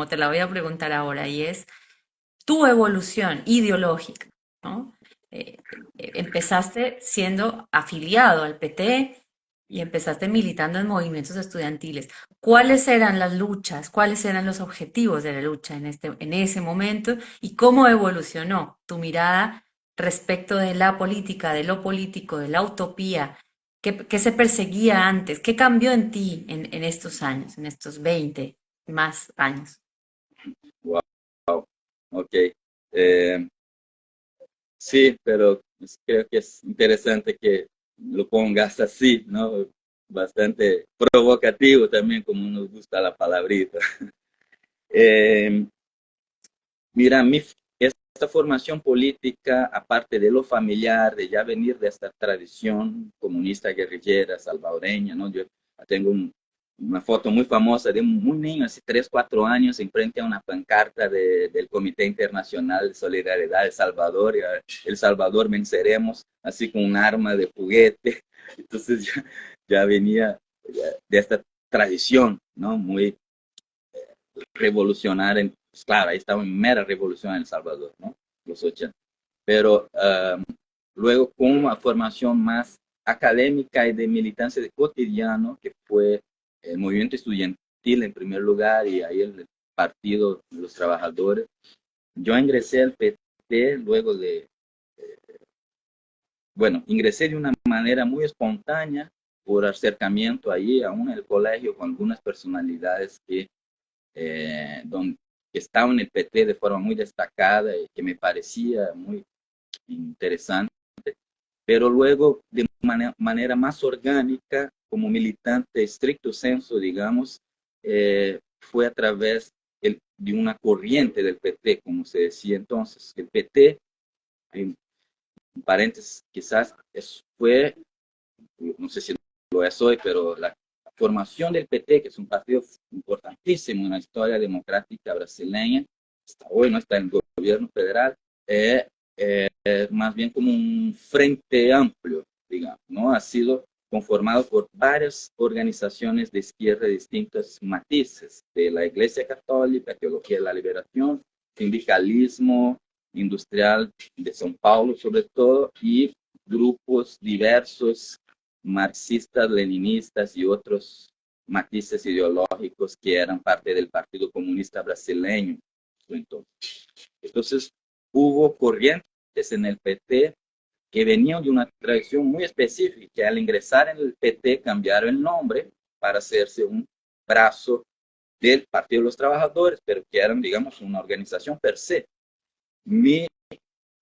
Speaker 1: te la voy a preguntar ahora, y es tu evolución ideológica, ¿no? Empezaste siendo afiliado al PT y empezaste militando en movimientos estudiantiles. ¿Cuáles eran las luchas? ¿Cuáles eran los objetivos de la lucha en ese momento? ¿Y cómo evolucionó tu mirada respecto de la política, de lo político, de la utopía? ¿Qué se perseguía antes? ¿Qué cambió en ti en estos años, en estos 20 más años?
Speaker 2: wow, ok. Eh, sí, pero creo que es interesante que lo pongas así, ¿no? Bastante provocativo también, como nos gusta la palabrita. Eh, Mira, esta formación política, aparte de lo familiar, de ya venir de esta tradición comunista guerrillera salvadoreña, ¿no? Yo tengo una foto muy famosa de un muy niño, así 3, 4 años, enfrente a una pancarta del Comité Internacional de Solidaridad de Salvador, y El Salvador venceremos, así con un arma de juguete. Entonces ya venía de esta tradición, ¿no? Muy revolucionaria. Pues claro, ahí estaba en mera revolución en El Salvador, ¿no? Los 80. Pero luego con una formación más académica y de militancia de cotidiano, que fue el movimiento estudiantil en primer lugar y ahí el Partido de los Trabajadores, yo ingresé al PT luego bueno, ingresé de una manera muy espontánea por acercamiento ahí, aún en el colegio, con algunas personalidades que estaban en el PT de forma muy destacada y que me parecía muy interesante, pero luego de manera más orgánica, como militante estricto senso, digamos, fue a través de una corriente del PT, como se decía entonces. El PT, en paréntesis, quizás fue, no sé si lo es hoy, pero la formación del PT, que es un partido importantísimo en la historia democrática brasileña, hasta hoy no está en el gobierno federal, más bien como un frente amplio, digamos, ¿no? Ha sido conformado por varias organizaciones de izquierda de distintos matices, de la Iglesia Católica, Teología de la Liberación, sindicalismo industrial de São Paulo sobre todo, y grupos diversos, marxistas, leninistas y otros matices ideológicos que eran parte del Partido Comunista Brasileño. Entonces, hubo corrientes en el PT que venían de una tradición muy específica, que al ingresar en el PT cambiaron el nombre para hacerse un brazo del Partido de los Trabajadores, pero que eran, digamos, una organización per se. Mi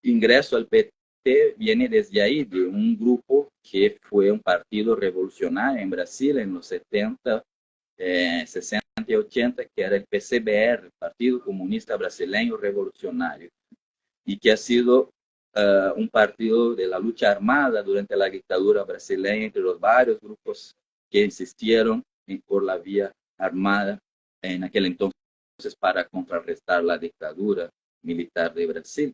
Speaker 2: ingreso al PT viene desde ahí, de un grupo que fue un partido revolucionario en Brasil en los 70, 60 y 80, que era el PCBR, Partido Comunista Brasileño Revolucionario, y que ha sido un partido de la lucha armada durante la dictadura brasileña entre los varios grupos que insistieron por la vía armada en aquel entonces para contrarrestar la dictadura militar de Brasil.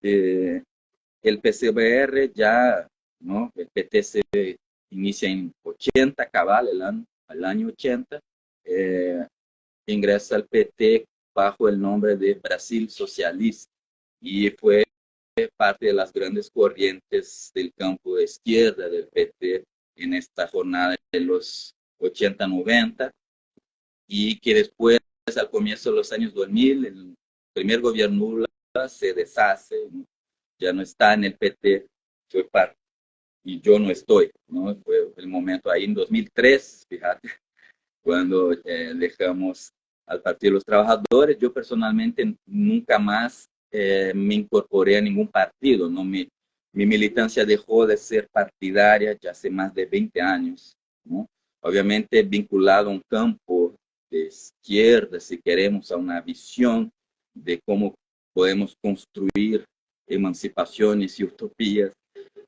Speaker 2: El PCBR ya, ¿no? El PT se inicia en 80, cabal, el año 80, ingresa al PT bajo el nombre de Brasil Socialista y fue parte de las grandes corrientes del campo de izquierda del PT en esta jornada de los 80-90 y que después, al comienzo de los años 2000, el primer gobierno Lula se deshace, ya no está en el PT, fue parte, y yo no estoy, ¿no? Fue el momento ahí en 2003, fíjate, cuando dejamos al Partido de los Trabajadores. Yo personalmente nunca más me incorporé a ningún partido, ¿no? Mi militancia dejó de ser partidaria ya hace más de 20 años, ¿no? Obviamente vinculado a un campo de izquierda, si queremos, a una visión de cómo podemos construir emancipaciones y utopías,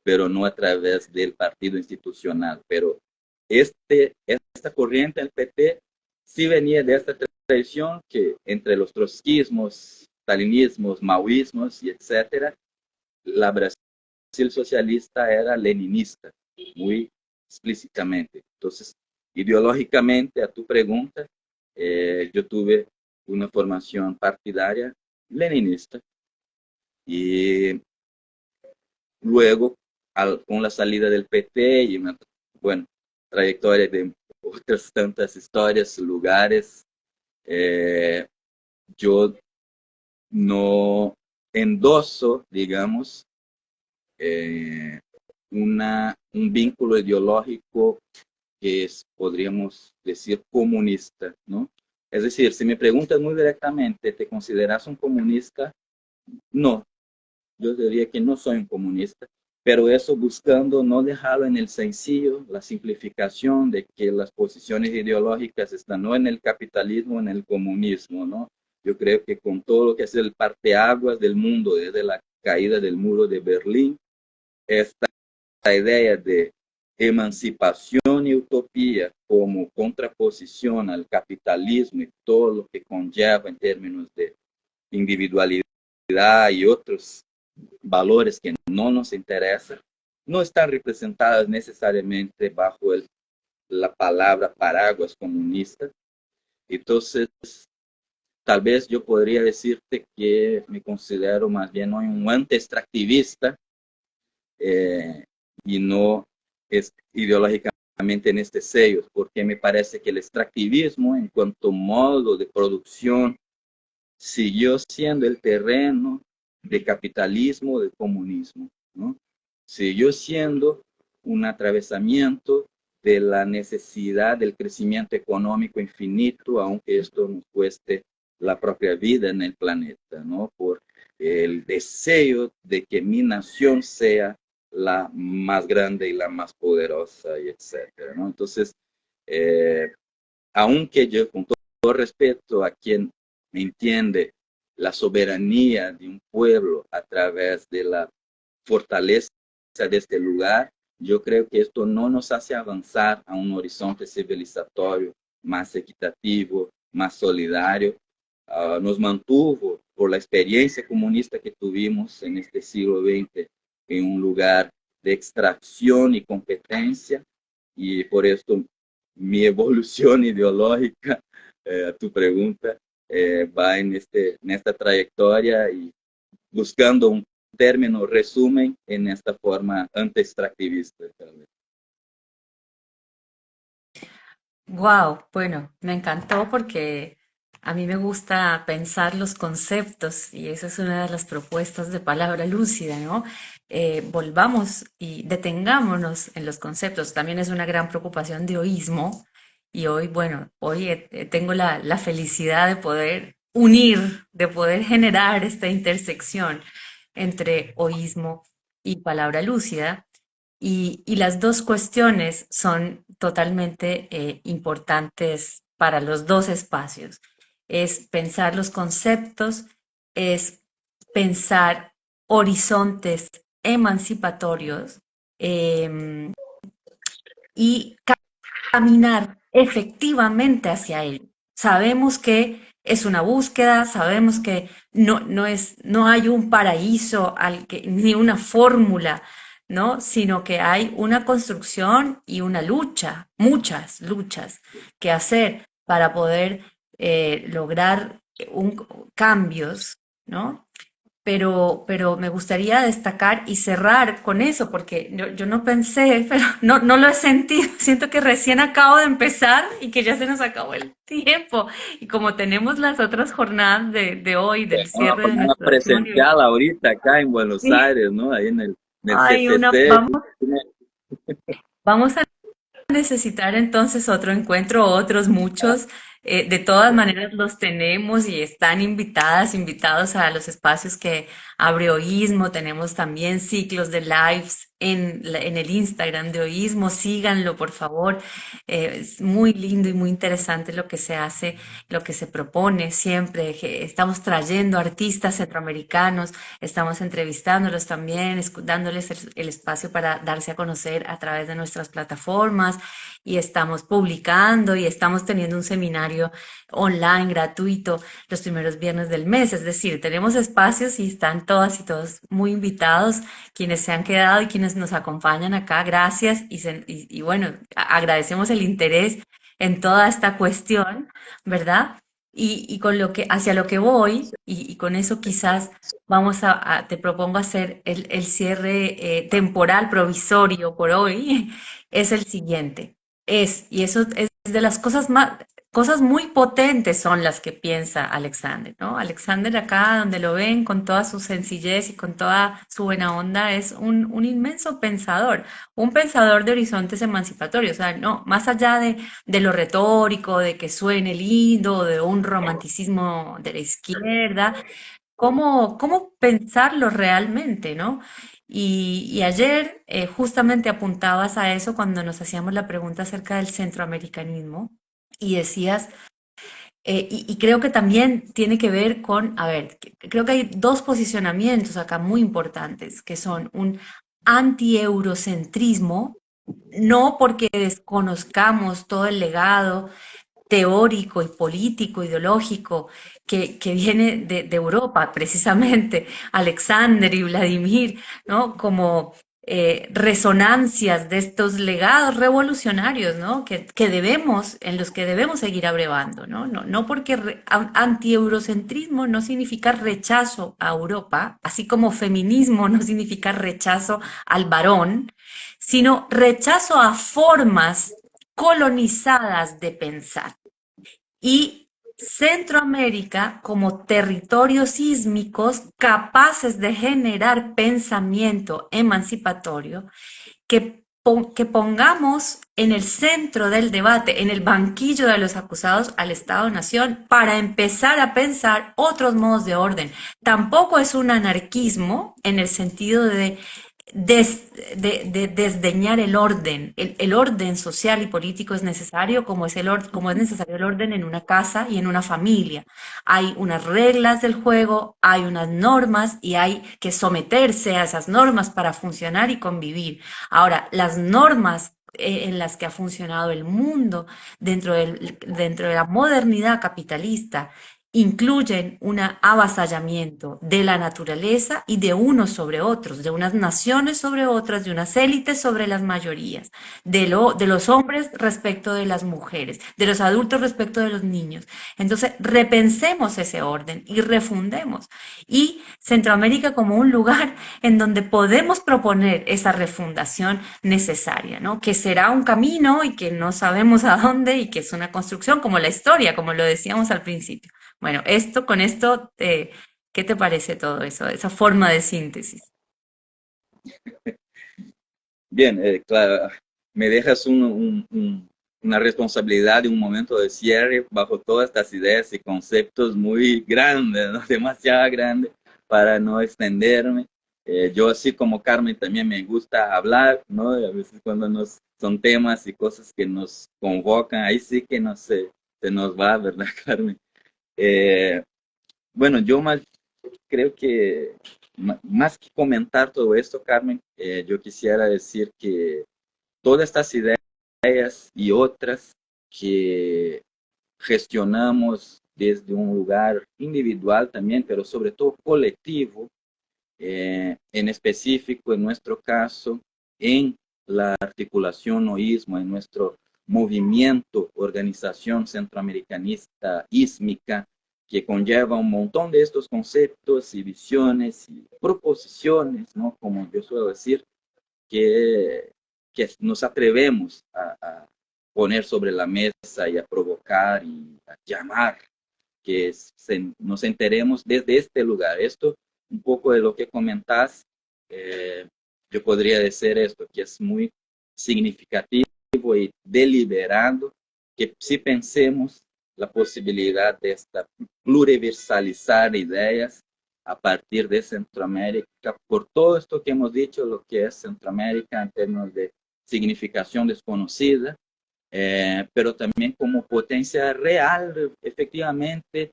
Speaker 2: pero no a través del partido institucional. Pero esta corriente del PT sí venía de esta tradición que entre los trotskismos, stalinismos, maoísmos y etcétera, la Brasil socialista era leninista, muy explícitamente. Entonces, ideológicamente, a tu pregunta, yo tuve una formación partidaria leninista y luego, con la salida del PT y una, bueno, trayectoria de otras tantas historias, lugares, yo no endoso, digamos, un vínculo ideológico que es, podríamos decir, comunista, ¿no? Es decir, si me preguntas muy directamente, ¿te consideras un comunista? No, yo diría que no soy un comunista, pero eso buscando no dejarlo en el sencillo, la simplificación de que las posiciones ideológicas están no en el capitalismo, en el comunismo, ¿no? Yo creo que con todo lo que es el parteaguas del mundo, desde la caída del muro de Berlín, esta idea de emancipación y utopía como contraposición al capitalismo y todo lo que conlleva en términos de individualidad y otros valores que no nos interesan, no están representadas necesariamente bajo la palabra paraguas comunista. Entonces, tal vez yo podría decirte que me considero más bien un anti-extractivista y no es ideológicamente en este sello, porque me parece que el extractivismo en cuanto modo de producción siguió siendo el terreno de capitalismo, de comunismo, ¿no? Siguió siendo un atravesamiento de la necesidad del crecimiento económico infinito, aunque esto nos cueste la propia vida en el planeta, ¿no? Por el deseo de que mi nación sea la más grande y la más poderosa, y etcétera, ¿no? Entonces, aunque yo, con todo respeto a quien entiende la soberanía de un pueblo a través de la fortaleza de este lugar, yo creo que esto no nos hace avanzar a un horizonte civilizatorio más equitativo, más solidario. Nos mantuvo por la experiencia comunista que tuvimos en este siglo XX en un lugar de extracción y competencia, y por esto mi evolución ideológica, a tu pregunta, va en esta trayectoria y buscando un término resumen en esta forma anti-extractivista.
Speaker 1: Wow, bueno, me encantó porque a mí me gusta pensar los conceptos y esa es una de las propuestas de palabra lúcida, ¿no? Volvamos y detengámonos en los conceptos. También es una gran preocupación de hoísmo y hoy, bueno, hoy tengo la felicidad de poder unir, de poder generar esta intersección entre hoísmo y palabra lúcida. Y las dos cuestiones son totalmente importantes para los dos espacios. Es pensar los conceptos, es pensar horizontes emancipatorios em, y caminar efectivamente hacia él. Sabemos que es una búsqueda, sabemos que no hay un paraíso ni una fórmula, ¿no? Sino que hay una construcción y una lucha, muchas luchas que hacer para poder lograr cambios, ¿no? Pero me gustaría destacar y cerrar con eso, porque yo no pensé, pero no lo he sentido. Siento que recién acabo de empezar y que ya se nos acabó el tiempo. Y como tenemos las otras jornadas de hoy, del cierre de
Speaker 2: Una
Speaker 1: nuestra última universidad,
Speaker 2: presencial ahorita acá en Buenos Aires, ¿no? Ahí en el
Speaker 1: hay
Speaker 2: CTC.
Speaker 1: vamos a necesitar entonces otro encuentro, otros muchos. De todas maneras los tenemos y están invitados a los espacios que abre Oísmo. Tenemos también ciclos de lives en el Instagram de Oísmo. Síganlo, por favor. Es muy lindo y muy interesante lo que se hace, lo que se propone siempre. Estamos trayendo artistas centroamericanos, estamos entrevistándolos también, dándoles el espacio para darse a conocer a través de nuestras plataformas y estamos publicando y estamos teniendo un seminario online gratuito los primeros viernes del mes. Es decir, tenemos espacios y están todas y todos muy invitados, quienes se han quedado y quienes nos acompañan acá. Gracias y bueno, agradecemos el interés en toda esta cuestión, ¿verdad? Y con lo que, hacia lo que voy, y con eso quizás te propongo hacer el cierre temporal provisorio por hoy, es el siguiente. Y eso es de las cosas muy potentes son las que piensa Alexander, ¿no? Alexander acá, donde lo ven con toda su sencillez y con toda su buena onda, es un inmenso pensador, un pensador de horizontes emancipatorios, o sea, no, más allá de lo retórico, de que suene lindo, de un romanticismo de la izquierda, cómo pensarlo realmente, ¿no? Y ayer justamente apuntabas a eso cuando nos hacíamos la pregunta acerca del centroamericanismo y decías, y creo que también tiene que ver con, a ver, creo que hay dos posicionamientos acá muy importantes, que son un anti-eurocentrismo, no porque desconozcamos todo el legado teórico y político, ideológico, que viene de Europa, precisamente, Alexander y Vladimir, ¿no? Como resonancias de estos legados revolucionarios, ¿no? En los que debemos seguir abrevando, ¿no? No porque anti-eurocentrismo no significa rechazo a Europa, así como feminismo no significa rechazo al varón, sino rechazo a formas colonizadas de pensar y Centroamérica como territorios sísmicos capaces de generar pensamiento emancipatorio que pongamos en el centro del debate, en el banquillo de los acusados al Estado-Nación para empezar a pensar otros modos de orden. Tampoco es un anarquismo en el sentido de desdeñar el orden. El orden social y político es necesario como es necesario el orden en una casa y en una familia. Hay unas reglas del juego, hay unas normas y hay que someterse a esas normas para funcionar y convivir. Ahora, las normas en las que ha funcionado el mundo dentro de la modernidad capitalista incluyen un avasallamiento de la naturaleza y de unos sobre otros, de unas naciones sobre otras, de unas élites sobre las mayorías, de los hombres respecto de las mujeres, de los adultos respecto de los niños. Entonces, repensemos ese orden y refundemos. Y Centroamérica como un lugar en donde podemos proponer esa refundación necesaria, ¿no? Que será un camino y que no sabemos a dónde y que es una construcción como la historia, como lo decíamos al principio. Bueno, con esto, ¿qué te parece todo eso, esa forma de síntesis?
Speaker 2: Bien, claro, me dejas una responsabilidad de un momento de cierre bajo todas estas ideas y conceptos muy grandes, ¿no? Demasiado grandes para no extenderme. Yo así como Carmen también me gusta hablar, ¿no? A veces cuando son temas y cosas que nos convocan, ahí sí que no sé, se nos va, ¿verdad, Carmen? Eh, bueno, yo más creo que más que comentar todo esto, Carmen, yo quisiera decir que todas estas ideas y otras que gestionamos desde un lugar individual también, pero sobre todo colectivo, en específico en nuestro caso, en la articulación noísmo, en nuestro movimiento, organización centroamericanista ísmica, que conlleva un montón de estos conceptos y visiones y proposiciones, ¿no? Como yo suelo decir, que nos atrevemos a poner sobre la mesa y a provocar y a llamar, que nos enteremos desde este lugar. Esto, un poco de lo que comentas, eh, yo podría decir esto, que es muy significativo y deliberado, que si pensemos la posibilidad de esta pluriversalizar ideas a partir de Centroamérica, por todo esto que hemos dicho, lo que es Centroamérica en términos de significación desconocida, pero también como potencia real, efectivamente,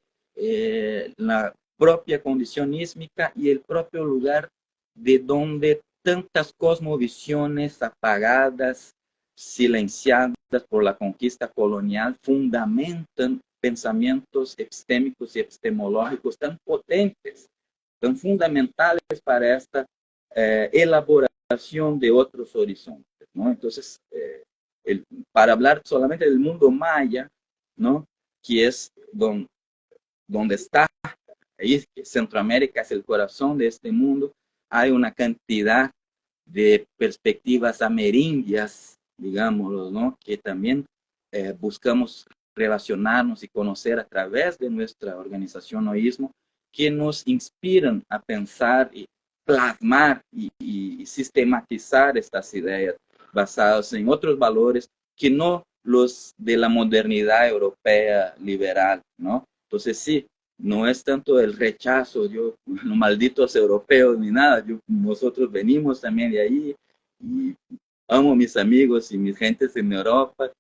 Speaker 2: la propia condición ísmica y el propio lugar de donde tantas cosmovisiones apagadas, silenciadas por la conquista colonial, fundamentan pensamientos epistémicos y epistemológicos tan potentes, tan fundamentales para esta elaboración de otros horizontes, ¿no? Entonces, para hablar solamente del mundo maya, ¿no? Que es donde está, ahí Centroamérica es el corazón de este mundo, hay una cantidad de perspectivas amerindias, digámoslo, ¿no? Que también buscamos relacionarnos y conocer a través de nuestra organización Oísmo, que nos inspiran a pensar y plasmar y sistematizar estas ideas basadas en otros valores que no los de la modernidad europea liberal, ¿no? Entonces sí, no es tanto el rechazo, yo, los malditos europeos ni nada, nosotros venimos también de ahí y amo a mis amigos y mis gentes en Europa,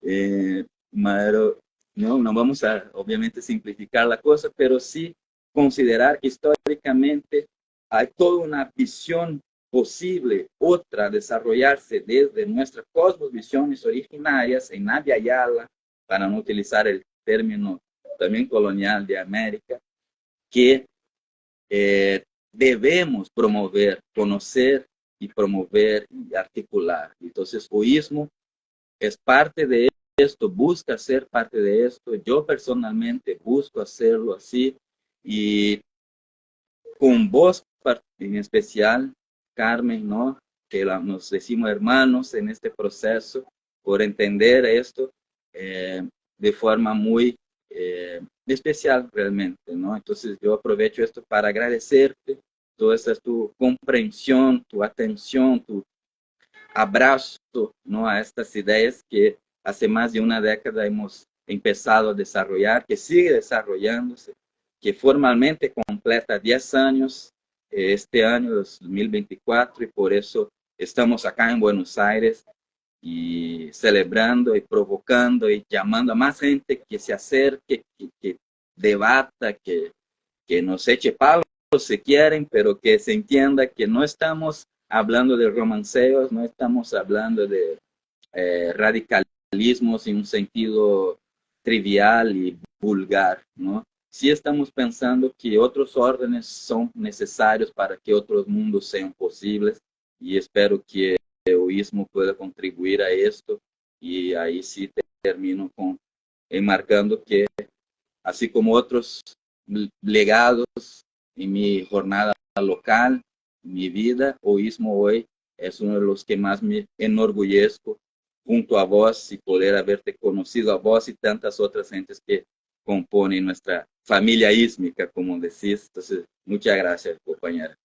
Speaker 2: pero no vamos a obviamente simplificar la cosa, pero sí considerar que históricamente hay toda una visión posible, otra, desarrollarse desde nuestras cosmovisiones originarias en Navia Yala, para no utilizar el término también colonial de América, que debemos promover, conocer y promover y articular. Entonces, Oísmo es parte de esto, busca ser parte de esto. Yo personalmente busco hacerlo así y con vos en especial, Carmen, ¿no? Que nos decimos hermanos en este proceso por entender esto de forma muy especial realmente, ¿no? Entonces yo aprovecho esto para agradecerte toda esta tu comprensión, tu atención, tu abrazo, ¿no? A estas ideas que hace más de una década hemos empezado a desarrollar, que sigue desarrollándose, que formalmente completa 10 años este año 2024 y por eso estamos acá en Buenos Aires y celebrando y provocando y llamando a más gente que se acerque, que debata, que nos eche palos si quieren, pero que se entienda que no estamos hablando de romanceos, no estamos hablando de radicalismos en un sentido trivial y vulgar, ¿no? sí estamos pensando que otros órdenes son necesarios para que otros mundos sean posibles y espero que el egoísmo pueda contribuir a esto y ahí sí termino con enmarcando que así como otros legados en mi jornada local, mi vida, Oísmo Hoy es uno de los que más me enorgullezco junto a vos y poder haberte conocido a vos y tantas otras gentes que componen nuestra familia ísmica, como decís. Entonces, muchas gracias, compañera.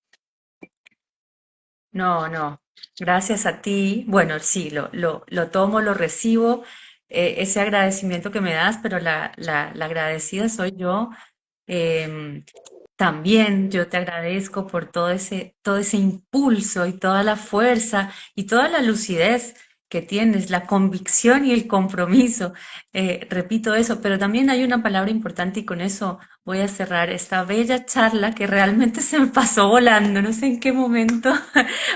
Speaker 1: No, no, gracias a ti. Bueno, sí, lo tomo, lo recibo, ese agradecimiento que me das, pero la agradecida soy yo. Em, También yo te agradezco por todo ese impulso y toda la fuerza y toda la lucidez que tienes, la convicción y el compromiso. Repito eso, pero también hay una palabra importante y con eso voy a cerrar esta bella charla que realmente se me pasó volando. No sé en qué momento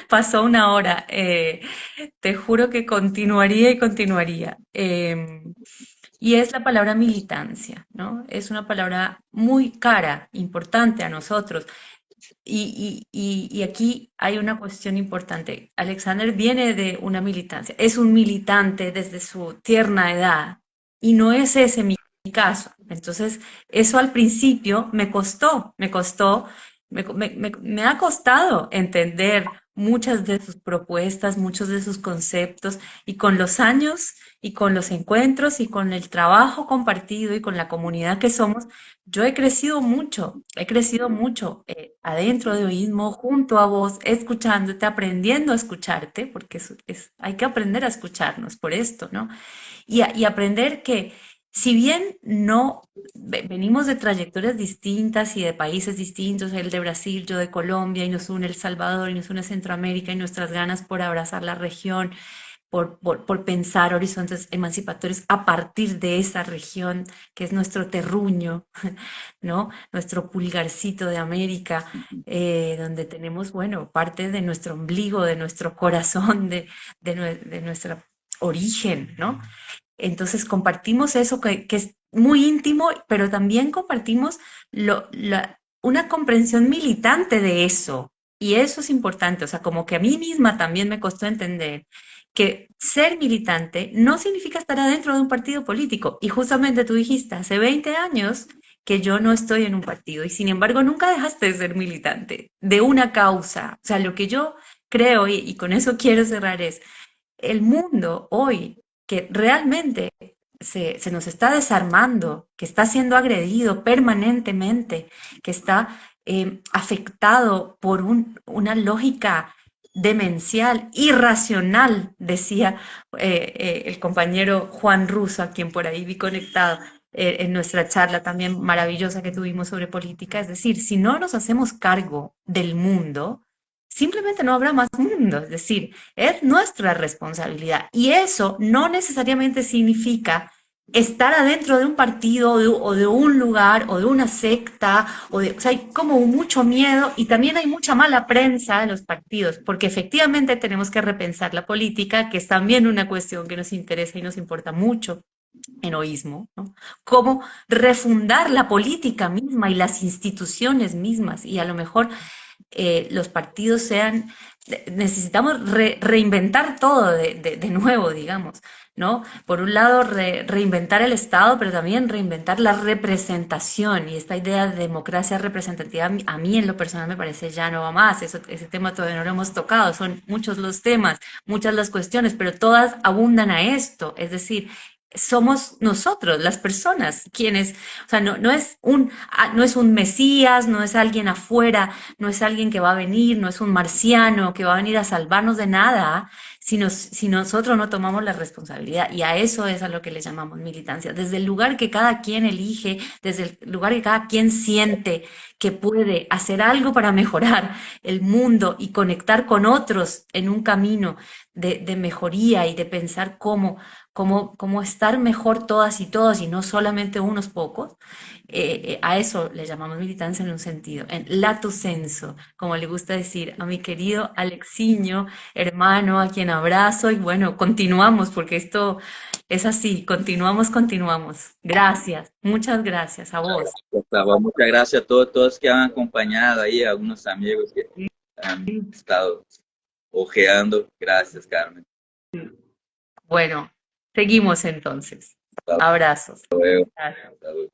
Speaker 1: pasó una hora. Te juro que continuaría y continuaría. Y es la palabra militancia, ¿no? Es una palabra muy cara, importante a nosotros. Y aquí hay una cuestión importante. Alexander viene de una militancia, es un militante desde su tierna edad y no es ese mi caso. Entonces, eso al principio me ha costado entender muchas de sus propuestas, muchos de sus conceptos y con los años y con los encuentros y con el trabajo compartido y con la comunidad que somos, yo he crecido mucho adentro de Oísmo, junto a vos, escuchándote, aprendiendo a escucharte, porque hay que aprender a escucharnos por esto, ¿no? Y aprender que si bien no venimos de trayectorias distintas y de países distintos, él de Brasil, yo de Colombia, y nos une El Salvador, y nos une Centroamérica, y nuestras ganas por abrazar la región, por pensar horizontes emancipatorios a partir de esa región que es nuestro terruño, ¿no? Nuestro pulgarcito de América, donde tenemos, bueno, parte de nuestro ombligo, de nuestro corazón, de nuestro origen, ¿no? Entonces compartimos eso que es muy íntimo, pero también compartimos una comprensión militante de eso. Y eso es importante, o sea, como que a mí misma también me costó entender que ser militante no significa estar adentro de un partido político. Y justamente tú dijiste, hace 20 años que yo no estoy en un partido y sin embargo nunca dejaste de ser militante de una causa. O sea, lo que yo creo y con eso quiero cerrar es, el mundo hoy que realmente se nos está desarmando, que está siendo agredido permanentemente, que está afectado por una lógica demencial, irracional, decía el compañero Juan Russo, a quien por ahí vi conectado en nuestra charla también maravillosa que tuvimos sobre política. Es decir, si no nos hacemos cargo del mundo, simplemente no habrá más mundo. Es decir, es nuestra responsabilidad. Y eso no necesariamente significa estar adentro de un partido o de un lugar o de una secta, o sea, hay como mucho miedo y también hay mucha mala prensa de los partidos, porque efectivamente tenemos que repensar la política, que es también una cuestión que nos interesa y nos importa mucho en Oísmo, ¿no? Cómo refundar la política misma y las instituciones mismas y a lo mejor los partidos sean, necesitamos reinventar todo de nuevo, digamos, ¿no? Por un lado, reinventar el Estado, pero también reinventar la representación y esta idea de democracia representativa, a mí en lo personal me parece ya no va más, ese tema todavía no lo hemos tocado, son muchos los temas, muchas las cuestiones, pero todas abundan a esto, es decir, somos nosotros, las personas, quienes, o sea, no es un Mesías, no es alguien afuera, no es alguien que va a venir, no es un marciano que va a venir a salvarnos de nada, si nosotros no tomamos la responsabilidad. Y a eso es a lo que le llamamos militancia. Desde el lugar que cada quien elige, desde el lugar que cada quien siente que puede hacer algo para mejorar el mundo y conectar con otros en un camino de mejoría y de pensar cómo estar mejor todas y todos y no solamente unos pocos, a eso le llamamos militancia en un sentido, en lato senso, como le gusta decir a mi querido Alexiño, hermano, a quien abrazo y bueno, continuamos porque esto Es así, continuamos. Gracias, muchas gracias a vos.
Speaker 2: Por favor, muchas gracias a todos que han acompañado ahí, a algunos amigos que han estado ojeando. Gracias, Carmen.
Speaker 1: Bueno, seguimos entonces.
Speaker 2: Hasta
Speaker 1: Abrazos.
Speaker 2: luego.
Speaker 1: Gracias.
Speaker 2: Hasta luego.